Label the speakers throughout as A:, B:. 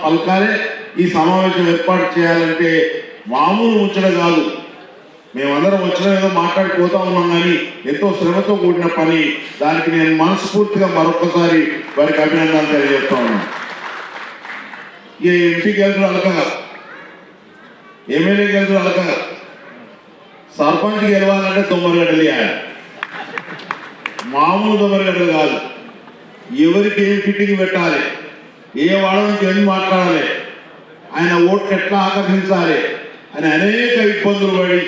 A: పలకాలే ఈ సమావేశం ఏర్పాటు చేయాలంటే మామూలు ముచ్చట కాదు. మేమందరం వచ్చిన ఏదో మాట్లాడిపోతా ఉన్నాం, కానీ ఎంతో శ్రమతో కూడిన పని. దానికి నేను మనస్ఫూర్తిగా మరొకసారి వారికి అభినందనలు తెలియజేస్తా ఉన్నాను. ఈ ఎంపీ గెలుచుడు అలకగా, ఎమ్మెల్యే గెలుచుడు అలకగా, సర్పంచ్ గెలవాలంటే 9 గంటలు ఇవ్వాలి. మామూలు 9 గంటలు కాదు. ఎవరికి ఏం ఫిట్టింగ్ పెట్టాలి, ఏ వాళ్ళ నుంచి ఏం మాట్లాడాలి, ఆయన ఓట్లు ఎట్లా ఆకర్షించాలి అని అనేక ఇబ్బందులు పడి,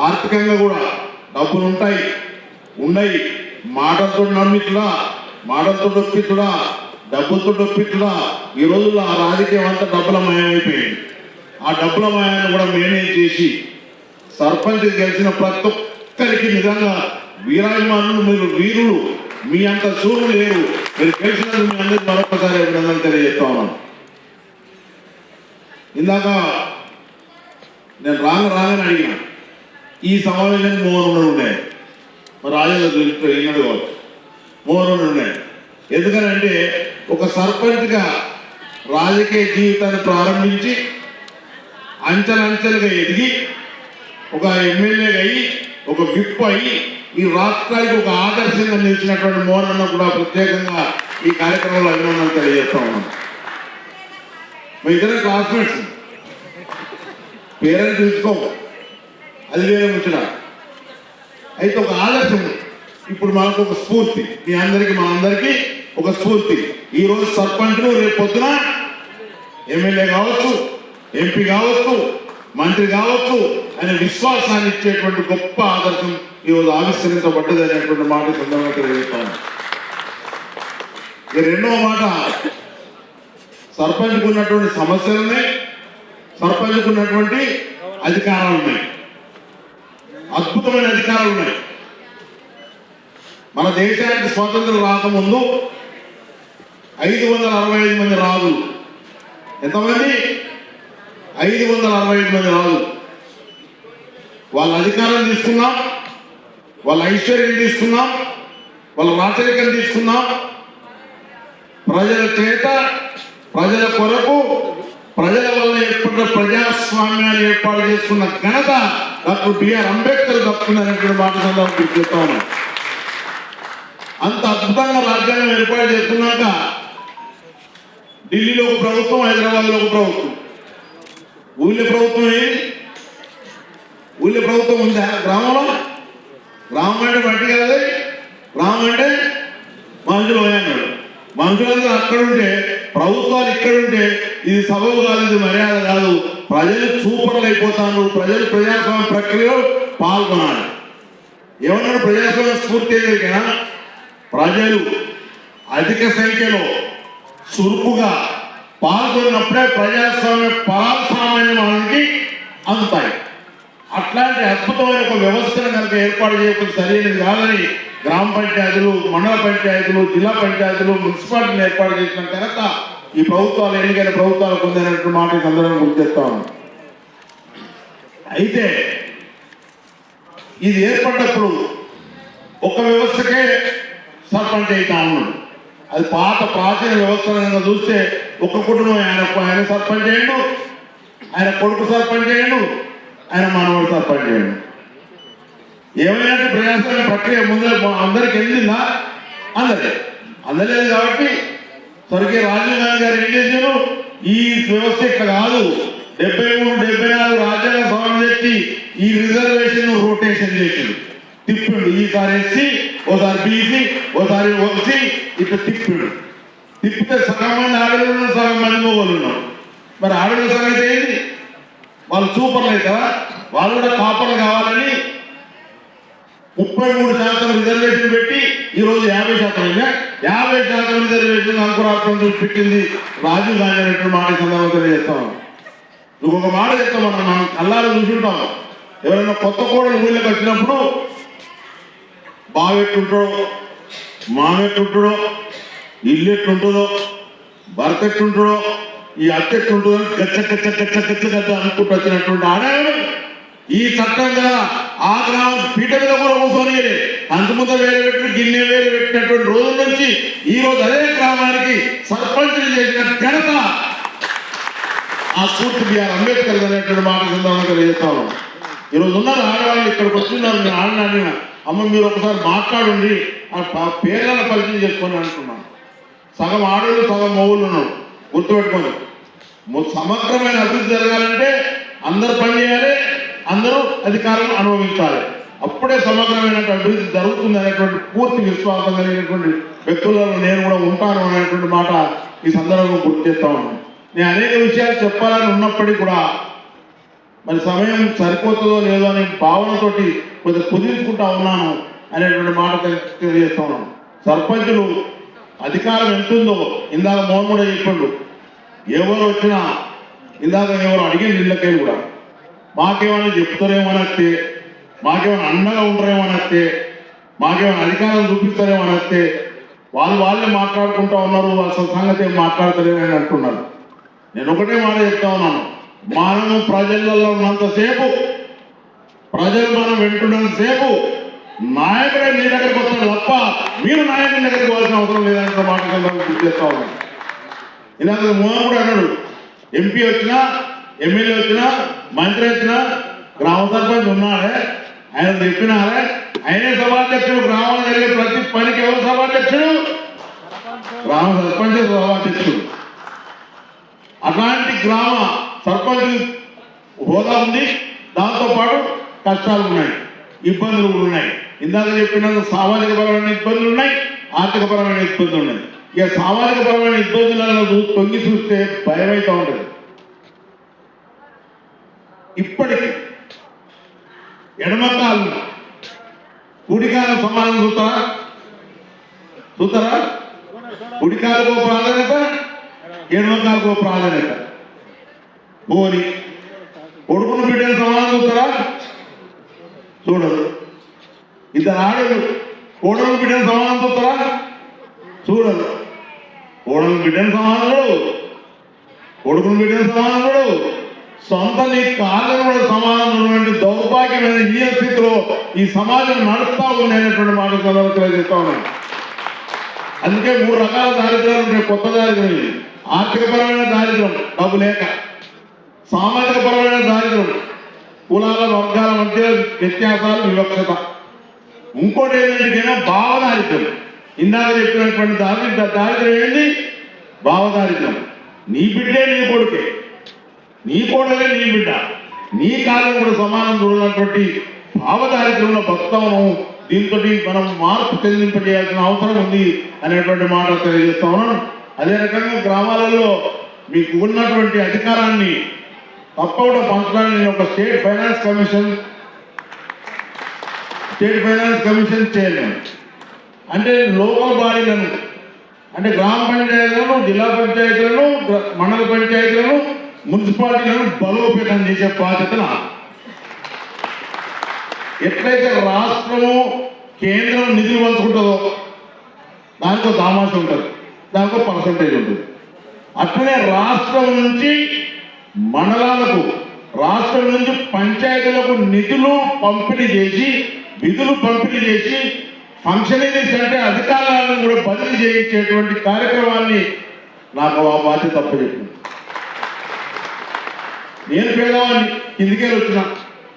A: ఆర్థికంగా కూడా డబ్బులు ఉన్నాయి, మాటలతో నమ్మించుడా, మాటలతో డొప్పించుడా, డబ్బులతో డొప్పించుడా. ఈ రోజుల్లో ఆ రాజకీయం అంతా డబ్బుల మయమైపోయింది. ఆ డబ్బుల మయాన్ని కూడా మేనేజ్ చేసి సర్పంచ్ గెలిచిన ప్రతి ఒక్కరికి నిజంగా వీరాభిమానులు, మీరు వీరులు, మీ అంత చూరు లేరు. మీరు గెలిచినందుకు మీ అందరికీ మరొకసారి అభినందనలు తెలియజేస్తా ఉన్నాను. ఇందాక నేను రాగానే అడిగిన ఈ సమావేశానికి మోహన్ ఉన్నాయి, మరి రాజేంద్ర ఈనాడు కావచ్చు, మోహన్ ఉన్నాయి. ఎందుకనంటే ఒక సర్పంచ్గా రాజకీయ జీవితాన్ని ప్రారంభించి అంచెలంచెలుగా ఎదిగి ఒక ఎమ్మెల్యేగా అయ్యి ఒక విప్ అయ్యి ఈ రాష్ట్రానికి ఒక ఆదర్శంగా నిలిచినటువంటి మోహన్ అన్న కూడా ప్రత్యేకంగా ఈ కార్యక్రమంలో అభినందనలు తెలియజేస్తా ఉన్నాను. మా ఇద్దరు క్లాస్మేట్స్, పేరెంట్స్ తెలుసుకో, అది వేరే ముచ్చట. అయితే ఒక ఆదర్శం ఇప్పుడు మనకు ఒక స్ఫూర్తి, మీ అందరికీ మనందరికీ ఒక స్ఫూర్తి. ఈరోజు సర్పంచ్లు రేపు పొద్దున ఎమ్మెల్యే కావచ్చు, ఎంపీ కావచ్చు, మంత్రి కావచ్చు అనే విశ్వాసాన్ని ఇచ్చేటువంటి గొప్ప ఆదర్శం ఈరోజు ఆవిష్కరించబడ్డది అనేటువంటి మాట సందర్భంగా తెలియజేస్తాను. ఈ రెండవ మాట, సర్పంచ్కు ఉన్నటువంటి సమస్యలు ఉన్నాయి, సర్పంచ్కు ఉన్నటువంటి అధికారాలు ఉన్నాయి, అద్భుతమైన అధికారాలు ఉన్నాయి. మన దేశానికి స్వాతంత్రం రాకముందు 565 మంది రాజులు, ఎంతమంది? 565 మంది రాజులు. వాళ్ళ అధికారం తీసుకున్నాం, వాళ్ళ ఐశ్వర్యం తీసుకున్నాం, వాళ్ళ రాచరికం తీసుకున్నాం. ప్రజల చేత, ప్రజల కొరకు, ప్రజల వల్ల ఏర్పడిన ప్రజాస్వామ్యాన్ని ఏర్పాటు చేసుకున్న ఘనత డాక్టర్ బిఆర్ అంబేద్కర్ దక్కుతుందనేటువంటి మాట సందర్భంగా చెప్తా ఉన్నాం. అంత అద్భుతంగా రాజ్యాంగం ఏర్పాటు చేసుకున్నాక ఢిల్లీలో ఒక ప్రభుత్వం, హైదరాబాద్లో ఒక ప్రభుత్వం. ఊళ్ళో ప్రభుత్వం ఏది? ఊళ్ళో ప్రభుత్వం ఉందా గ్రామంలో? గ్రామం అంటే బట్టి కాదు, గ్రామం అంటే మనుషులు అన్నాడు. మనుషులందరూ అక్కడుంటే, ప్రభుత్వాలు ఇక్కడుంటే ఇది సబబు కాదు, ఇది మర్యాద కాదు. ప్రజలు చూపర్లు అయిపోతాను, ప్రజలు ప్రజాస్వామ్య ప్రక్రియలో పాల్గొనాలి. ఏమన్నాడు? ప్రజాస్వామ్య స్ఫూర్తి ఏదైనా ప్రజలు అధిక సంఖ్యలో చురుకుగా పాల్గొన్నప్పుడే ప్రజాస్వామ్య ఫలాలు సామాన్యానికి అందుతాయి. అట్లాంటి అద్భుతమైన ఒక వ్యవస్థను కనుక ఏర్పాటు చేయకుండా సరైనది కాదని గ్రామ పంచాయతీలు, మండల పంచాయతీలు, జిల్లా పంచాయతీలు, మున్సిపాలిటీలు ఏర్పాటు చేసిన కనుక ఈ ప్రభుత్వాలు ఎన్నికైన ప్రభుత్వాలు పొందినటువంటి మాట ఈ సందర్భంగా గుర్తిస్తాను. అయితే ఇది ఏర్పడ్డప్పుడు ఒక వ్యవస్థకే సర్పంచ్ అవుతా ఉన్నాడు. అది పాత ప్రాచీన వ్యవస్థ చూస్తే ఒక కుటుంబం ఆయన సర్పంచ్ చేయండు, ఆయన కొడుకు సర్పంచ్ చేయండు, ఆయన మనవడు సర్పంచ్ చేయండు. ఏమైనా ప్రజాస్వామ్య ప్రక్రియ ముందు అందరికి ఎందిందా? అందలేదు. కాబట్టి స్వర్గీయ రాజీవ్ గాంధీ గారు ఏం చేశారు? ఈ వ్యవస్థ ఇక్కడ కాదు, 73, 74 రాజ్యాంగ సవరణ తెచ్చి ఈ రిజర్వేషన్ రొటేషన్ చేసిండు, తిప్పిండు. ఈసారి ఎస్సీ, ఓసారి బీసీ, ఓసారి ఓసీ, ఇట్లా తిప్పితే సగం మంది ఆడలు ఉన్నారు, సగం మంది మొగోళ్ళు ఉన్నారు. మరి ఆడల సంగతి ఏంటి? వాళ్ళు సూపర్లు అవుతారా? వాళ్ళు కూడా కాపర్లు కావాలని 33% రిజర్వేషన్ పెట్టి ఈరోజు 50% అయిందా? 50% రిజర్వేషన్ అంకురాత్మకం పెట్టింది రాజీవ్ గాంధీ అనేటువంటి మాట సందర్భంగా తెలియజేస్తాం. నువ్వు ఒక మాట చెప్తాం, మనం కళ్ళారా చూసుంటాం. ఎవరైనా కొత్త కోడలు ఊళ్ళకి వచ్చినప్పుడు బావెట్టుంటాడో, మామెట్టుంటాడో, ఇల్లు ఎట్లుంటుందో, భర్త ఎట్లుంటాడో, ఈ అత్త ఎట్లుంటుందో గచ్చ అనుకుంటూ వచ్చినటువంటి ఆడవాడు ఈ చట్టంగా ఆ గ్రామం పీట మీద కూడా కూర్చొని అంతముందు వేలు పెట్టి గిన్నె వేలు పెట్టినటువంటి రోజుల నుంచి ఈ రోజు అదే గ్రామానికి సర్పంచులు చేసిన ఘనత ఆ స్ఫూర్తి బిఆర్ అంబేద్కర్ అనేటువంటి మాట సందర్భంగా తెలియజేస్తాను. ఈరోజు ఉన్నారు ఆడవాళ్ళు ఇక్కడికి వచ్చిన్నారు. నేను ఆడిన అమ్మ మీరు ఒకసారి మాట్లాడండి ఆ పేర్లను పరిచయం చేసుకొని అంటున్నాను. సగం ఆడవాళ్ళు సగం మగవాళ్ళు ఉన్నారు. గుర్తుపెట్టుకోండి, సమగ్రమైన అభివృద్ధి జరగాలంటే అందరూ పని చేయాలి, అందరూ అధికారం అనుభవించాలి. అప్పుడే సమగ్రమైన అభివృద్ధి జరుగుతుంది అనేటువంటి పూర్తి విశ్వాసం కలిగినటువంటి వ్యక్తులలో నేను కూడా ఉంటాను అనేటువంటి మాట ఈ సందర్భంగా గుర్తు చేస్తా ఉన్నాను. నేను అనేక విషయాలు చెప్పాలని ఉన్నప్పటికీ కూడా మరి సమయం సరిపోతుందో లేదో అనే భావనతోటి కొద్దిగా కుదించుకుంటా ఉన్నాను అనేటువంటి మాట తెలియజేస్తా ఉన్నాను. సర్పంచులు అధికారం ఎంతుందో ఇందాక మోహన్ కూడా చెప్పిండు. ఎవరు వచ్చినా ఇందాక ఎవరు అడిగిన ఇళ్ళకైనా కూడా మాకేమైనా చెప్తారేమోనస్తే, మాకేమైనా అండగా ఉంటారేమోనస్తే, మాకేమైనా అధికారం చూపిస్తారేమోనస్తే వాళ్ళే మాట్లాడుకుంటా ఉన్నారు. అసలు సంగతి ఏం మాట్లాడతారేమని అంటున్నారు. నేను ఒకటే మాట చెప్తా ఉన్నాను, మనము ప్రజలలో ఉన్నంతసేపు, ప్రజలు మనం వింటున్నంతసేపు నాయకుడే మీ దగ్గరికి వస్తాడు తప్ప మీరు నాయకుడి దగ్గరికి పోవాల్సిన అవసరం లేదంటే మాట గుర్తు చేస్తా ఉన్నాను. ఇలాగ మోహన్ కూడా అన్నాడు, ఎంపీ వచ్చినా, ఎమ్మెల్యే వచ్చినా, మంత్రి వచ్చినా గ్రామ సర్పంచ్ ఉన్నాడే, ఆయన చెప్పినారే, ఆయనే సభాధ్యక్షుడు. గ్రామంలో జరిగే ప్రతి పనికి ఎవరు సభాధ్యక్షుడు? గ్రామ సర్పంచ్ సభాధ్యక్షుడు. అట్లాంటి గ్రామ సర్పంచ్ హోదా ఉంది. దాంతోపాటు కష్టాలు ఉన్నాయి, ఇబ్బందులు కూడా ఉన్నాయి. ఇందాక చెప్పిన సామాజిక పరమైన ఇబ్బందులు ఉన్నాయి, ఆర్థిక పరమైన ఇబ్బందులు ఉన్నాయి. ఇక సామాజిక పరమైన ఇబ్బందులను తొంగి చూస్తే భయమైతే ఉంటుంది. ఇప్పటికి ఎడమకాలు కుడికాలు సమానం చూస్తారా? కుడికాలకు ప్రాధాన్యత, ఎడమకాలకు ప్రాధాన్యత. పోని కొడుకును బిడ్డను సమానం చూస్తారా? చూడరు. ఇద్దరు ఆడలు కోడలు బిడ్డను సమానం చూస్తారా? చూడరు. కోడలు బిడ్డను సమానుడు, కొడుకును బిడ్డను సమానుడు, సొంత నీ కాళ్ళను కూడా సమానమైనటువంటి దౌర్భాగ్యమైన ఈ స్థితిలో ఈ సమాజం నడుస్తూ ఉంది అనేటువంటి మాట తెలియజేస్తా ఉన్నాను. అందుకే 3 రకాల దారిద్ర్యాలు ఉంటాయి. కొత్త దారిద్ర్యం, ఆర్థికపరమైన దారిద్ర్యం డబ్బు లేక, సామాజిక పరమైన దారిద్ర్యం కులాల వర్గాల మధ్య వ్యత్యాసాలు, వివక్షత. ఇంకోటి ఏంటంటే భావదారిద్ర్యం. ఇందాక చెప్పినటువంటి దారిద్ర్యం ఏంటి? భావదారిద్ర్యం. నీ బిడ్డే నీ కొడుకే, నీ కోడలే నీ బిడ్డ, నీ కాలం కూడా సమానం చూడనటువంటి భావదారిద్ర్యంలో బతుకుతాము. దీంతో మనం మార్పు చెందింపజేయాల్సిన అవసరం ఉంది అనేటువంటి మాట తెలియజేస్తా ఉన్నాను. అదే రకంగా గ్రామాలలో మీకు ఉన్నటువంటి అధికారాన్ని తప్పకుండా పంచడానికి నేను ఒక స్టేట్ ఫైనాన్స్ కమిషన్ చైర్మన్. అంటే లోకల్ బాడీలను, అంటే గ్రామ పంచాయతీలను, జిల్లా పంచాయతీలను, మండల పంచాయతీలను, మున్సిపాలిటీలను బలోపేతం చేసే బాధ్యత నాకు. ఎట్లయితే రాష్ట్రము కేంద్రం నిధులు పంచుకుంటుందో దానికో దామాష ఉంటుంది, దానికో పర్సంటేజ్ ఉంటుంది. అట్లనే రాష్ట్రం నుంచి మండలాలకు, రాష్ట్రం నుంచి పంచాయతీలకు నిధులు పంపిణీ చేసి, విధులు పంపిణీ చేసి, ఫంక్షనరీస్ అంటే అధికారాలను కూడా బదిలీ చేయించేటువంటి కార్యక్రమాన్ని నాకు ఆ బాధ్యత తప్పచెప్పింది. నేను పేదవాడిని, కిందికే వచ్చిన.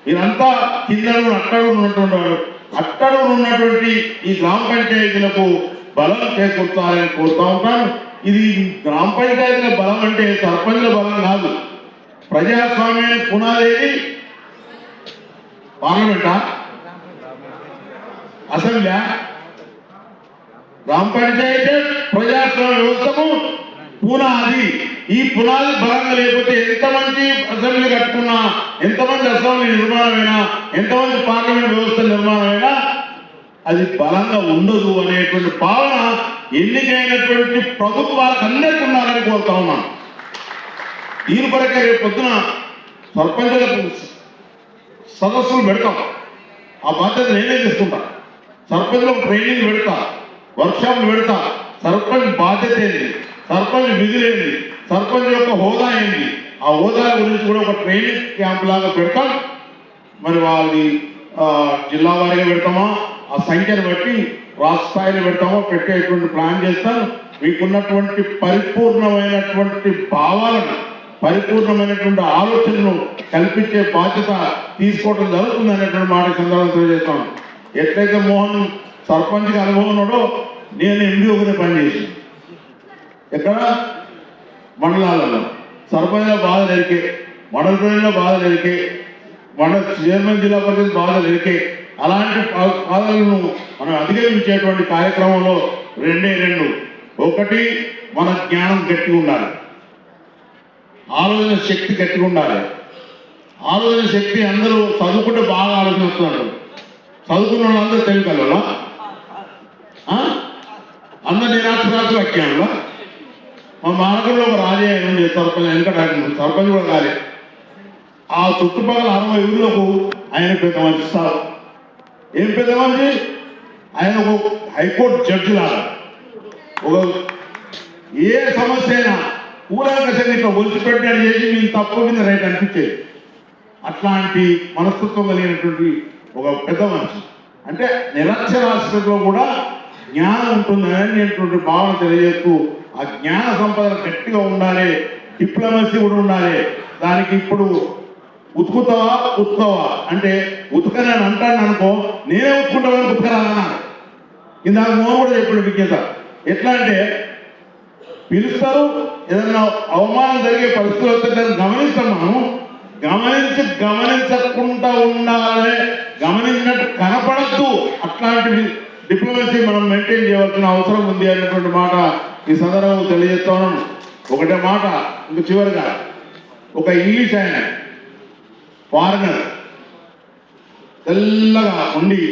A: మీరంతా కిందను అట్టడు ఉన్నటువంటి వాడు. అట్టడు ఉన్నటువంటి ఈ గ్రామ పంచాయతీలకు బలం చేకూర్చాలని కోరుతూ ఉంటాను. ఇది గ్రామ పంచాయతీల బలం అంటే సర్పంచుల బలం కాదు. ప్రజాస్వామ్యానికి పునాదేది పార్లమెంటా, అసెంబ్లీ? గ్రామ పంచాయతీ ప్రజాస్వామ్య వ్యవస్థకు పునాది. ఈ పునాది బలంగా లేకపోతే ఎంతమంది అసెంబ్లీ కట్టుకున్నా, ఎంతమంది అసెంబ్లీ నిర్మాణమైనా, ఎంతమంది పార్లమెంట్ వ్యవస్థ నిర్మాణమైనా అది బలంగా ఉండదు అనేటువంటి భావన ఎన్నికైనటువంటి ప్రభుత్వాలకు అందరికీ ఉండాలని కోరుతా ఉన్నాను. దీని కొరకే రేపు పొద్దున సర్పంచులకు సదస్సులు పెడతాం. ఆ బాధ్యత నేనే తీసుకుంటా. సర్పంచులకు ట్రైనింగ్ పెడతా, వర్క్షాప్లు పెడతా. సర్పంచ్ బాధ్యత ఏంటి, సర్పంచ్ విధులేంటి, సర్పంచ్ యొక్క హోదా ఏంటి, ఆ హోదా గురించి కూడా ఒక ట్రైనింగ్ క్యాంప్ లాగా పెడతాం. మరి వాళ్ళది జిల్లా వారీగా పెడతామా, ఆ సంఖ్యను బట్టి రాష్ట్ర స్థాయిలో పెడతామో పెట్టేటువంటి ప్లాన్ చేస్తాను. మీకున్నటువంటి పరిపూర్ణమైనటువంటి భావాలను, పరిపూర్ణమైనటువంటి ఆలోచనను కల్పించే బాధ్యత తీసుకోవడం జరుగుతుంది అనేటువంటి మాట సందర్భంగా తెలియజేస్తాను. ఎట్లయితే మోహన్ సర్పంచ్కి అనుభవం ఉన్నాడో నేను ఎండిఓగానే పనిచేసి ఎక్కడ మండలాలలో సర్పంచ్ల బాధలు ఎరికే, మండల ప్రజల బాధలు ఎరికే, మండల చైర్మన్ జిల్లా పరిషత్ బాధలు ఎరికే. అలాంటి బాధలను మనం అధిగమించేటువంటి కార్యక్రమంలో రెండు. ఒకటి, మన జ్ఞానం గట్టిగా ఉండాలి, ఆలోచన శక్తి గట్టిగా ఉండాలి. ఆలోచన శక్తి అందరూ చదువుకుంటే బాగా ఆలోచిస్తున్నారు. చదువుకున్న వాళ్ళందరూ తెలియగలరా? అందరు నిరాక్షరాలు అజ్ఞానులా? మా మార్గంలో ఒక రాజయ్య ఉంది సర్పంచ్, వెనకటాకు సర్పంచ్ కూడా కాలే. ఆ చుట్టుపక్కల 60 ఊళ్ళకు ఆయన పెద్ద మనిషి సార్. ఏం పెద్ద మనిషి? ఆయన ఒక హైకోర్టు జడ్జి లాగా. ఒక ఏ సమస్య అయినా కూలంకషంగా ఇట్లా ఒలిచిపెట్టాడు చేసి నేను తప్పు మీద రైట్ అనిపించేది. అట్లాంటి మనస్తత్వం కలిగినటువంటి ఒక పెద్ద మనిషి. అంటే నిరక్షరాస్యతలో కూడా జ్ఞానం ఉంటుందని అనేటువంటి భావన తెలియజేస్తూ, ఆ జ్ఞాన సంపద గట్టిగా ఉండాలి, డిప్లొమసీ కూడా ఉండాలి. దానికి ఇప్పుడు ఉతుకుతావా అంటే ఉతుకని అని అంటాను అనుకో, నేనే ఉతుకుంటామని ఉతకరాదన్నా. ఇందాక మోహన్ కూడా చెప్పాడు విజ్ఞత. ఎట్లా అంటే పిలుస్తారు, ఏదన్నా అవమానం జరిగే పరిస్థితులు వస్తే దాన్ని గమనిస్తాం. మనం గమనించకుండా ఉండాలి, గమనించినట్టు కనపడద్దు. అట్లాంటి డిప్లొమసీ మనం మెయింటైన్ చేయవలసిన అవసరం ఉంది అనేటువంటి మాట ఈ సందర్భంగా తెలియజేస్తాను. ఒకటే మాట ఇంక చివరిగా, ఒక ఇంగ్లీష్ ఆయన ఫారినర్ తెల్లగా ఉండి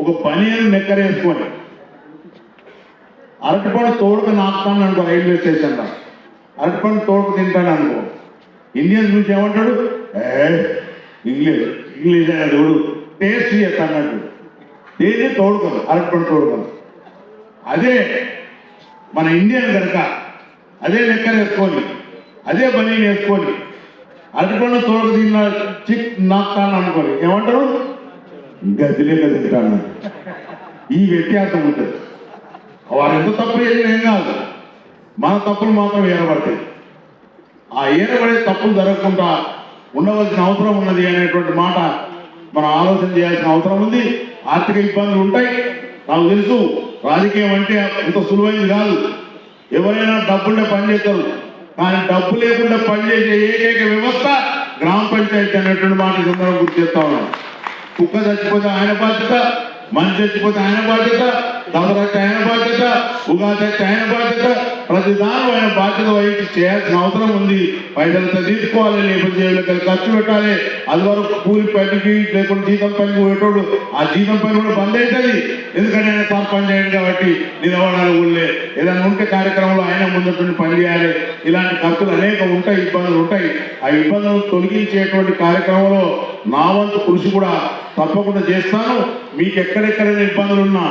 A: ఒక బనియన్ నెక్కరేసుకొని అరటిపండు తోడుకు నాకుతాను అనుకో, రైల్వే స్టేషన్లో అరటిపండు తోడుకు తింటాను అనుకో, ఇండియన్ చూసి ఏమంటాడు? ఇంగ్లీష్ అయినా తోడు టేస్ట్ చేస్తాను అన్నట్టు. దేన్ని తోడుకోను, అరటిపండు తోడుకోను. అదే మన ఇండియన్ కనుక అదే లెక్కలు వేసుకొని, అదే బనీని వేసుకొని అరటిపండు తోడుకు తిన్న చిక్ నాకుతాను అనుకోని ఏమంటారు? గదిలేక తింటాను. ఈ వ్యత్యాసం ఉంటుంది. వారు ఎంత తప్పు చేసినా ఏం కాదు, మన తప్పులు మాత్రం ఏరబడతాయి. ఆ ఏరబడే తప్పులు జరగకుండా ఉండవలసిన అవసరం ఉన్నది అనేటువంటి మాట మనం ఆలోచన చేయాల్సిన అవసరం ఉంది. ఆర్థిక ఇబ్బందులు ఉంటాయి, నాకు తెలుసు. రాజకీయం అంటే అంత సులువైంది కాదు. ఎవరైనా డబ్బుంటే పనిచేస్తారు, కానీ డబ్బు లేకుండా పనిచేసే ఏకైక వ్యవస్థ గ్రామ పంచాయతీ అనేటువంటి మాట సందర్భం గుర్తు చేస్తా ఉన్నాను. కుక్క చచ్చిపోతే ఆయన బాధ్యత, మనిషి చచ్చిపోతే ఆయన బాధ్యత, దసరా ఆయన బాధ్యత, ఉగాది ఆయన బాధ్యత. ప్రతి దానిలో ఆయన బాధ్యత వహించి చేయాల్సిన అవసరం ఉంది. పైసలతో తీసుకోవాలి, లేకపోతే జేబులకి ఖర్చు పెట్టాలి. అది వరకు కూలి పనికి లేకుండా జీతం పనికి పోయేటోడు ఆ జీతం పని కూడా బంద్ అవుతుంది. ఎందుకంటే ఆయన సర్పంచ్ అయ్యాడు కాబట్టి నిలబడాలి. ఊళ్ళే ఏదైనా ఉంటే కార్యక్రమంలో ఆయన ముందుండి పని చేయాలి. ఇలాంటి ఖర్చులు అనేక ఉంటాయి, ఇబ్బందులు ఉంటాయి. ఆ ఇబ్బందులను తొలగించేటువంటి కార్యక్రమంలో నా వంతు కృషి కూడా తప్పకుండా చేస్తాను. మీకు ఎక్కడెక్కడైనా ఇబ్బందులు ఉన్నా,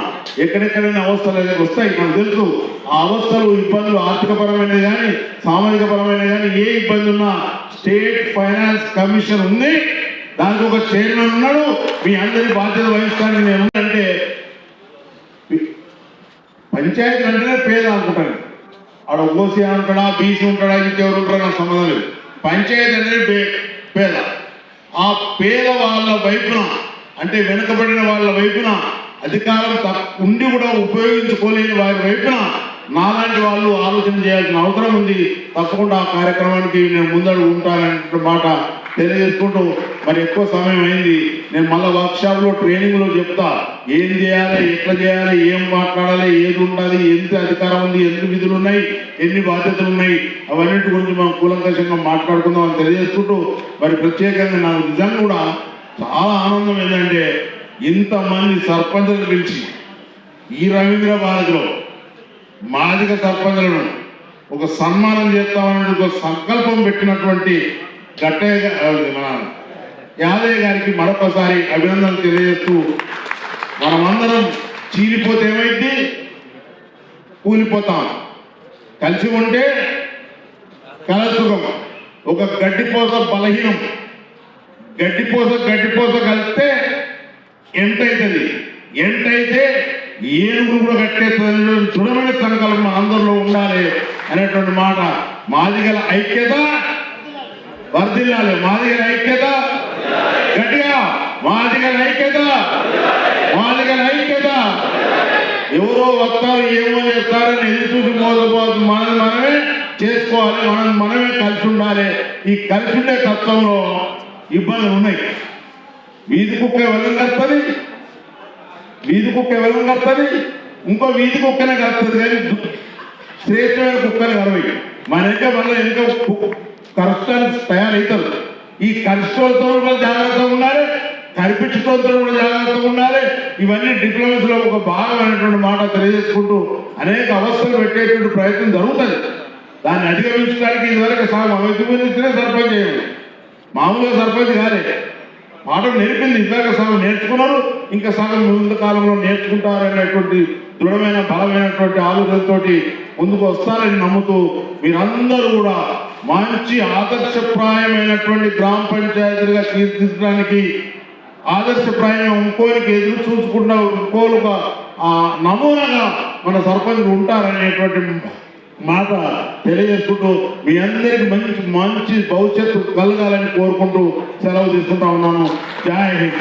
A: ఎక్కడెక్కడైనా అవస్థలు వస్తాయి, నాకు తెలుసు. ఆ అవస్థలు, ఇబ్బందులు ఆర్థిక పరమైనవి కానీ సామాజిక పరమైనవి కానీ ఏ ఇబ్బంది ఉన్నా స్టేట్ ఫైనాన్స్ కమిషన్ ఉంది, దానికి ఒక చైర్మన్ ఉన్నాడు. మీ అందరి బాధ్యత వహిస్తానికి నేను అంటే పంచాయతీ అంటేనే పేద అనుకుంటాను. ఆడ ఓసీ ఉంటాడా, బీసీ ఉంటాడా, ఇంకెవరు ఉంటాడా నాకు సంబంధం లేదు. పంచాయతీ అనేది పేద. ఆ పేద వాళ్ళ వైపున, అంటే వెనుకబడిన వాళ్ళ వైపున, అధికారం ఉండి కూడా ఉపయోగించుకోలేని వారి వైపున నాలాంటి వాళ్ళు ఆలోచన చేయాల్సిన అవసరం ఉంది. తప్పకుండా ఆ కార్యక్రమానికి నేను ముందడుగు ఉంటాననే మాట తెలియజేసుకుంటూ, మరి ఎక్కువ సమయం అయింది. నేను మళ్ళీ వర్క్షాప్లో ట్రైనింగ్లో చెప్తా ఏం చేయాలి, ఎట్లా చేయాలి, ఏం మాట్లాడాలి, ఏది ఉండాలి, ఎంత అధికారం ఉంది, ఎన్ని విధులు ఉన్నాయి, ఎన్ని బాధ్యతలు ఉన్నాయి, అవన్నిటి గురించి మనం కూలంకషంగా మాట్లాడుకుందాం అని తెలియజేసుకుంటూ, మరి ప్రత్యేకంగా నాకు నిజంగా కూడా చాలా ఆనందం ఏంటంటే ఇంతమంది సర్పంచులు పిలిచి ఈ రవీంద్ర భారతిలో మాదిక సర్పంచులను ఒక సన్మానం చేస్తామని ఒక సంకల్పం పెట్టినటువంటి గట్టయ్య మన యాదయ్య గారికి మరొకసారి అభినందనలు తెలియజేస్తూ, మనమందరం చీలిపోతే ఏమైంది, కూలిపోతాం. కలిసి ఉంటే కలసుఖం. ఒక గడ్డిపోత బలహీనం, గడ్డిపోస కలిస్తే ఎంటైతుంది, ఎంటైతే ఏనుగు కూడా కట్టేస్తుంది. దృఢమైన సంకల్పం అందరిలో ఉండాలి అనేటువంటి మాట. మాదిగల ఐక్యత వర్ధిల్లాలి, మాదిగల ఐక్యత గట్టిగా, మాదిగల ఐక్యత, మాదిగల ఐక్యత. ఎవరో వస్తారు ఏమో చేస్తారని ఎదురు చూసి మోసపోదు, మనమే చేసుకోవాలి, మనమే కలిసి ఉండాలి. ఈ కలిసి ఉండే తత్వంలో ఇబ్బందులు ఉన్నాయి. వీధి కుక్క ఎవరిని కడుతుంది, వీధి కుక్క ఎవరిని కడుతుంది, ఇంకో వీధి కుక్కనే కడుతుంది, కానీ శ్రేష్టమైన కుక్కనే కడవి. మన ఇంకా కరప్షన్ తయారవుతారు. ఈ కరప్షన్తో కూడా జాగ్రత్తగా ఉండాలి, కనిపించడంతో కూడా జాగ్రత్తగా ఉండాలి. ఇవన్నీ డిప్లొమసీలో ఒక భాగమైనటువంటి మాట తెలియజేసుకుంటూ అనేక అవస్థలు పెట్టేటువంటి ప్రయత్నం జరుగుతుంది. దాన్ని అధిగమించడానికి ఇదివరకు సగం అభివృద్ధినే సర్పంచ్ చేయండి, మామూలుగా సర్పంచ్ కాలే. పాఠం నేర్పింది ఇదివరకు సగం నేర్చుకున్నారు, ఇంకా సగం ముందు కాలంలో నేర్చుకుంటారు అనేటువంటి దృఢమైన బలమైనటువంటి ఆలోచనతోటి ముందుకు వస్తారని నమ్ముతూ మీరందరూ కూడా మంచి ఆదర్శప్రాయమైనటువంటి గ్రామ పంచాయతీలుగా తీర్చిదిద్దడానికి, ఆదర్శప్రాయంగా ఇంకోరికి ఎదురు చూసుకుంటా ఇంకోలుగా నమూనాగా మన సర్పంచులు ఉంటారనేటువంటి మాట తెలియజేసుకుంటూ మీ అందరికి మంచి భవిష్యత్తు కలగాలని కోరుకుంటూ సెలవు తీసుకుంటా ఉన్నాను. జై హింద్.